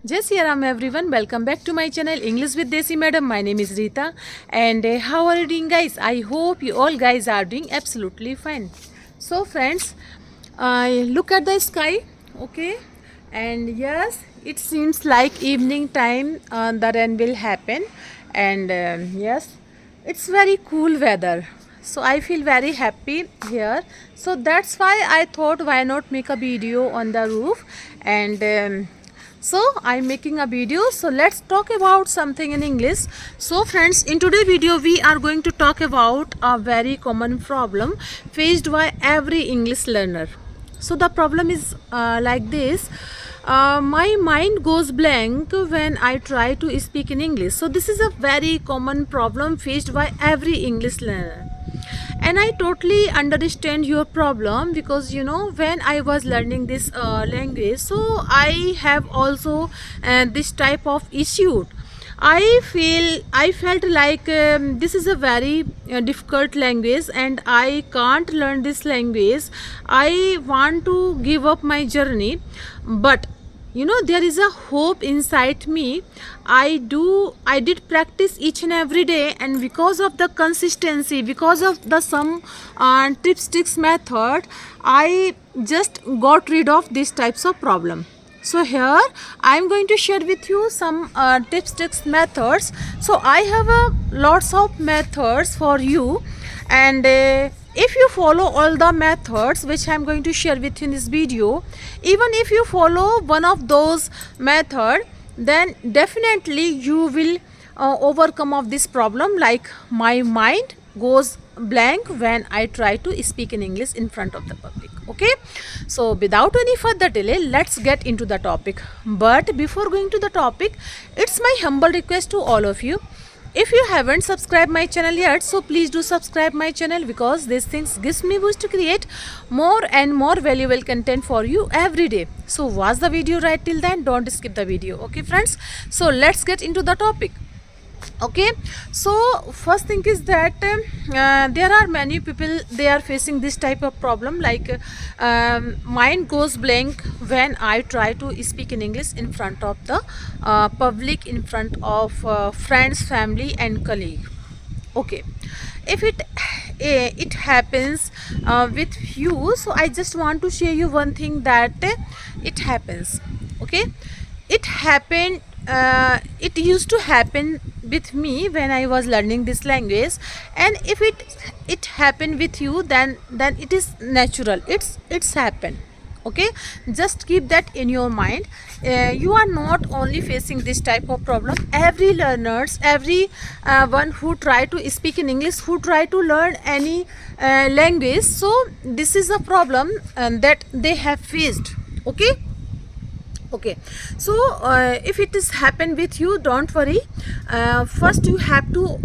Jai Sri Ram everyone, welcome back to my channel English with Desi Madam. My name is Rita and how are you doing guys? I hope you all guys are doing absolutely fine. So friends, look at the sky, okay? And yes, it seems like evening time the rain will happen and yes, it's very cool weather. So I feel very happy here. So that's why I thought why not make a video on the roof and so I'm making a video. So let's talk about something in English. So friends, in today's video we are going to talk about a very common problem faced by every English learner. So the problem is like this. My mind goes blank when I try to speak in English. So this is a very common problem faced by every English learner. And I totally understand your problem because you know when I was learning this language, so I have also this type of issue. I felt like this is a very difficult language and I can't learn this language. I want to give up my journey, but you know there is a hope inside me. I did practice each and every day, and because of the consistency, because of the some tripsticks method, I just got rid of these types of problem. So here I am going to share with you some tripsticks methods. So I have lots of methods for you, and if you follow all the methods which I am going to share with you in this video, even if you follow one of those method, then definitely you will overcome of this problem. Like my mind goes blank when I try to speak in English in front of the public. Okay, so without any further delay, let's get into the topic. But before going to the topic, it's my humble request to all of you, if you haven't subscribed my channel yet, so please do subscribe my channel because these things gives me boost to create more and more valuable content for you every day. So watch the video right till then, don't skip the video. Okay friends, so let's get into the topic. Okay, so first thing is that there are many people, they are facing this type of problem, like mind goes blank when I try to speak in English in front of the public, in front of friends, family and colleague. Okay, if it happens with you, so I just want to share you one thing that it happens. Okay, it used to happen with me when I was learning this language, and if it happened with you, then it is natural, it's happened. Okay, just keep that in your mind. You are not only facing this type of problem. Every learners, every one who try to speak in English, who try to learn any language, so this is a problem that they have faced. Okay, okay, so if it is happened with you, don't worry. First you have to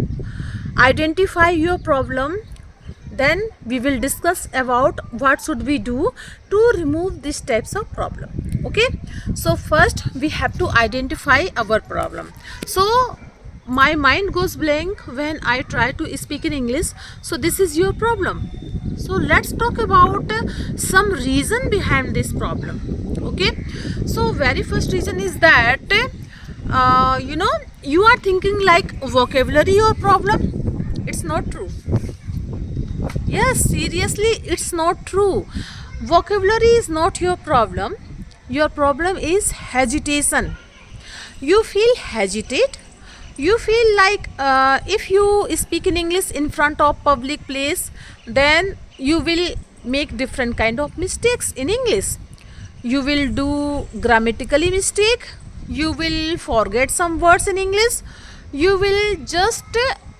identify your problem, then we will discuss about what should we do to remove these types of problem. Okay, so first we have to identify our problem. So my mind goes blank when I try to speak in English, so this is your problem. So let's talk about some reason behind this problem. Okay, so very first reason is that you know, you are thinking like vocabulary your problem. It's not true. Yes, seriously, it's not true. Vocabulary is not your problem. Your problem is hesitation. You feel hesitate. You feel like if you speak in English in front of public place, then you will make different kind of mistakes in English. You will do grammatically mistake. You will forget some words in English. You will just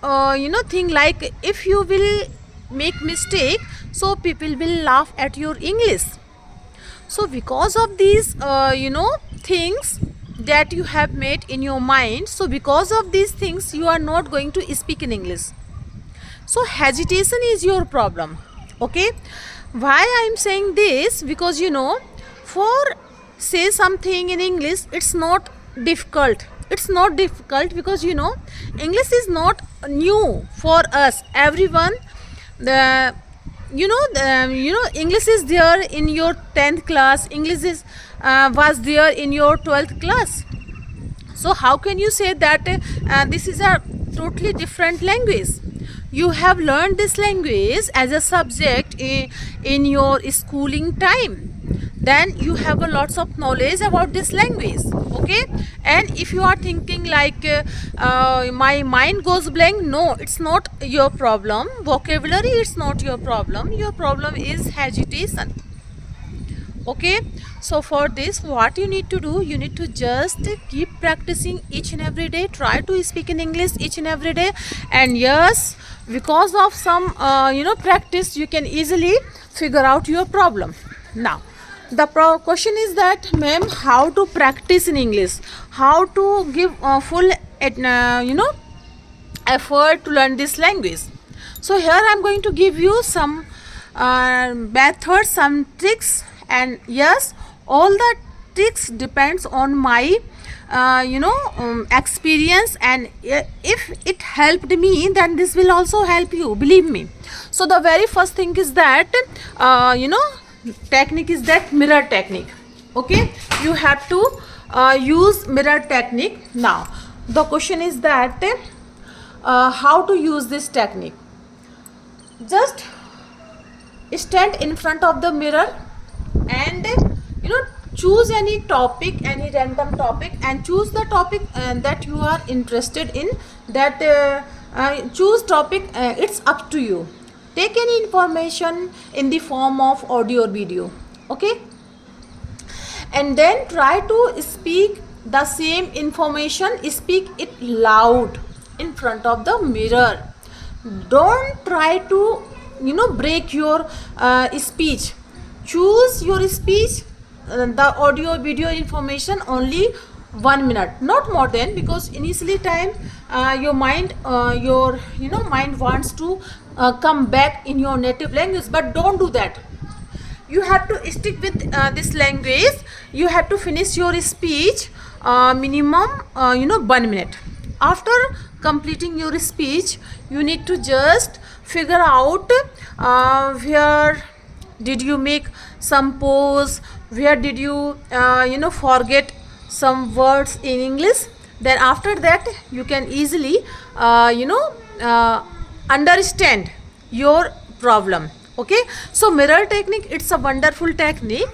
you know, think like if you will make mistake, so people will laugh at your English. So because of these you know, things that you have made in your mind, so because of these things you are not going to speak in English. So hesitation is your problem. Okay, why I am saying this, because you know, for say something in English, it's not difficult. It's not difficult because you know, English is not new for us, everyone. The you know, English is there in your 10th class, English is was there in your 12th class. So how can you say that this is a totally different language? You have learned this language as a subject in your schooling time. Then you have a lots of knowledge about this language. Okay, and if you are thinking like my mind goes blank, no, it's not your problem. Vocabulary, it's not your problem. Your problem is hesitation. Okay, so for this, what you need to do, you need to just keep practicing each and every day. Try to speak in English each and every day, and yes, because of some practice, you can easily figure out your problem. Now the question is that, ma'am, how to practice in English, how to give full effort to learn this language. So here I'm going to give you some methods, some tricks, and yes, all the tricks depends on my experience, and if it helped me, then this will also help you, believe me. So the very first thing is that technique is that mirror technique. Okay, you have to use mirror technique. Now the question is that how to use this technique. Just stand in front of the mirror and choose any topic, any random topic, and choose the topic that you are interested in. That choose topic, it's up to you. Take any information in the form of audio or video. Okay, and then try to speak the same information, speak it loud in front of the mirror. Don't try to break your speech. Choose your speech, the audio video information only 1 minute, not more than, because initially time your mind mind wants to come back in your native language, but don't do that. You have to stick with this language. You have to finish your speech minimum 1 minute. After completing your speech, you need to just figure out where did you make some pause, where did you forget some words in English. Then after that you can easily understand your problem. Okay, so mirror technique, it's a wonderful technique.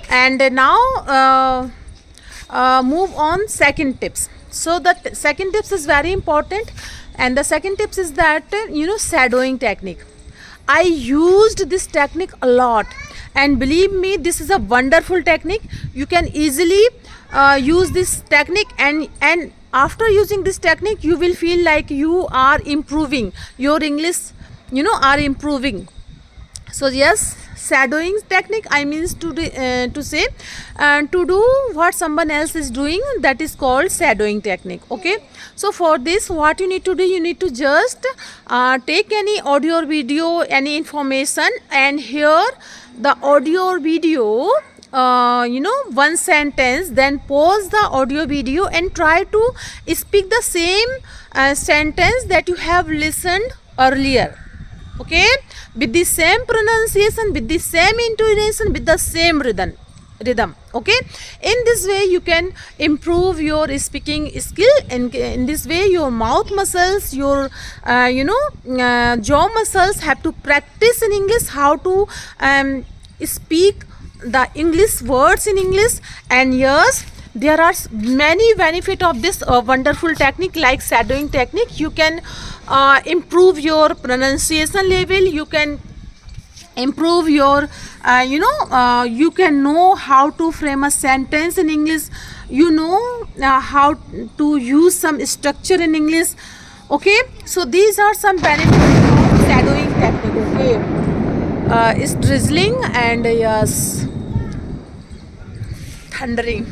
And now move on second tips. So the second tips is very important, and the second tips is that shadowing technique. I used this technique a lot, and believe me, this is a wonderful technique. You can easily use this technique, and after using this technique, you will feel like you are improving your English, are improving. So yes, shadowing technique, I means to say to do what someone else is doing, that is called shadowing technique. Okay, so for this, what you need to do, you need to just take any audio or video, any information, and hear the audio or video one sentence, then pause the audio video and try to speak the same sentence that you have listened earlier. Okay, with the same pronunciation, with the same intonation, with the same rhythm. Okay, in this way you can improve your speaking skill, and in this way your mouth muscles, your jaw muscles have to practice in English, how to speak the English words in English. And yes, there are many benefit of this wonderful technique like shadowing technique. You can improve your pronunciation level, you can improve your you can know how to frame a sentence in English, how to use some structure in English. Okay, so these are some benefits of shadowing technique. Okay, it's drizzling, and yes, thundering,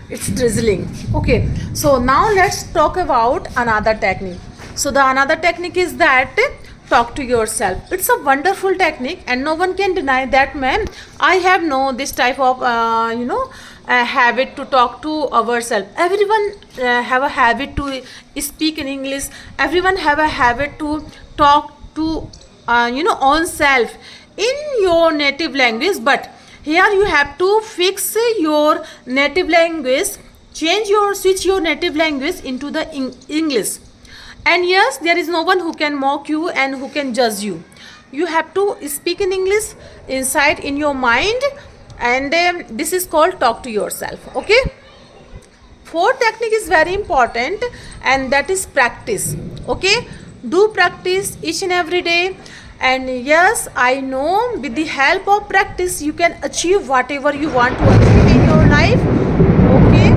it's drizzling. Okay, so now let's talk about another technique. So the another technique is that talk to yourself. It's a wonderful technique, and no one can deny that, ma'am, I have no this type of habit to talk to ourselves. Everyone have a habit to speak in English. Everyone have a habit to talk to own self in your native language. But here you have to fix your native language. switch your native language into the English. And yes, there is no one who can mock you and who can judge you. You have to speak in English inside in your mind, and this is called talk to yourself. Okay. Fourth technique is very important, and that is practice. Okay, do practice each and every day. And yes, I know with the help of practice you can achieve whatever you want to achieve in your life. Okay,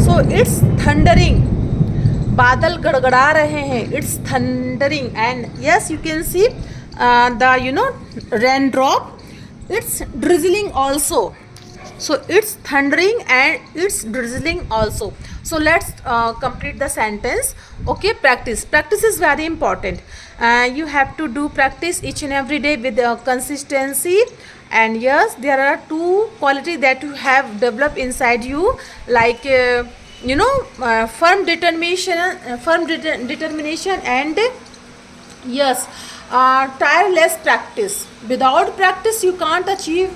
so it's thundering, बादल गड़गड़ा रहे हैं, it's thundering, and yes, you can see the raindrop, it's drizzling also. So it's thundering and it's drizzling also. So let's complete the sentence. Okay, practice is very important. You have to do practice each and every day with consistency. And yes, there are two qualities that you have developed inside you, like firm determination and yes, tireless practice. Without practice you can't achieve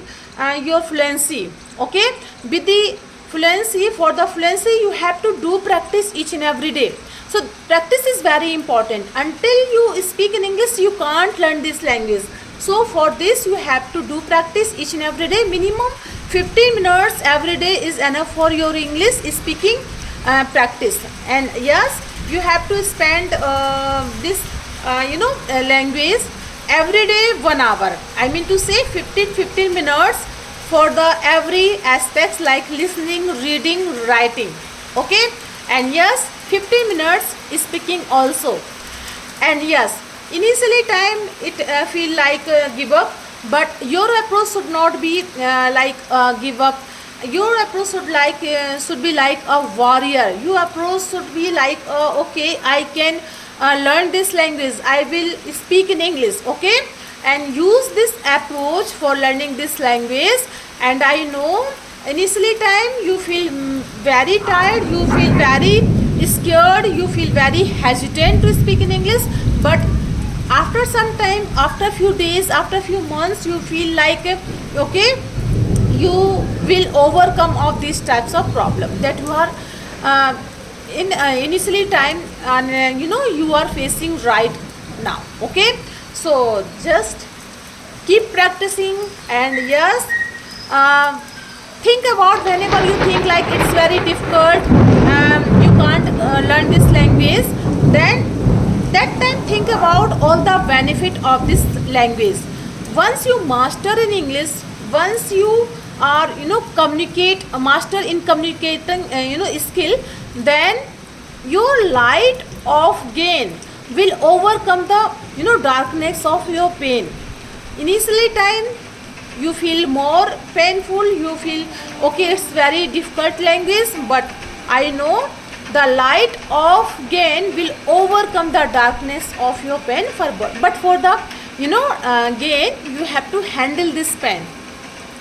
your fluency. Okay, with the fluency, for the fluency you have to do practice each and every day. So practice is very important. Until you speak in English you can't learn this language. So for this you have to do practice each and every day. Minimum 15 minutes every day is enough for your English speaking practice. And yes, you have to spend this language every day 1 hour. I mean to say 15 minutes for the every aspects like listening, reading, writing. Okay, and yes, 15 minutes speaking also. And yes, initially time it feel like give up, but your approach should not be like give up. Your approach should be like a warrior. Your approach should be like okay, I can learn this language, I will speak in English. Okay, and use this approach for learning this language. And I know initially time you feel very tired, you feel very scared, you feel very hesitant to speak in English, but after some time, after few days, after few months, you feel like okay, you will overcome of these types of problem that you are in initially time, and you are facing right now. Okay, so just keep practicing. And yes, think about whenever you think like it's very difficult, you can't learn this language, then that time think about all the benefit of this language. Once you master in English, once you are communicate master in communicating skill, then your light of gain will overcome the darkness of your pain. Initially time you feel more painful, you feel okay, it's very difficult language, but I know the light of gain will overcome the darkness of your pain. But for the gain, you have to handle this pain.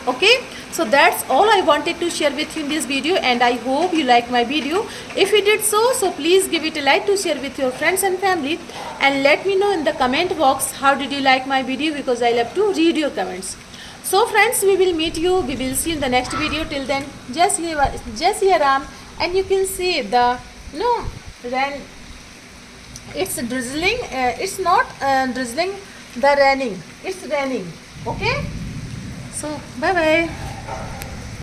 Okay, so that's all I wanted to share with you in this video, and I hope you like my video. If you did so please give it a like to share with your friends and family, and let me know in the comment box how did you like my video, because I love to read your comments. So friends, we will see you in the next video. Till then, Jai Shri Ram. And you can see the rain, it's drizzling, it's not drizzling, the raining, it's raining. Okay, so bye bye.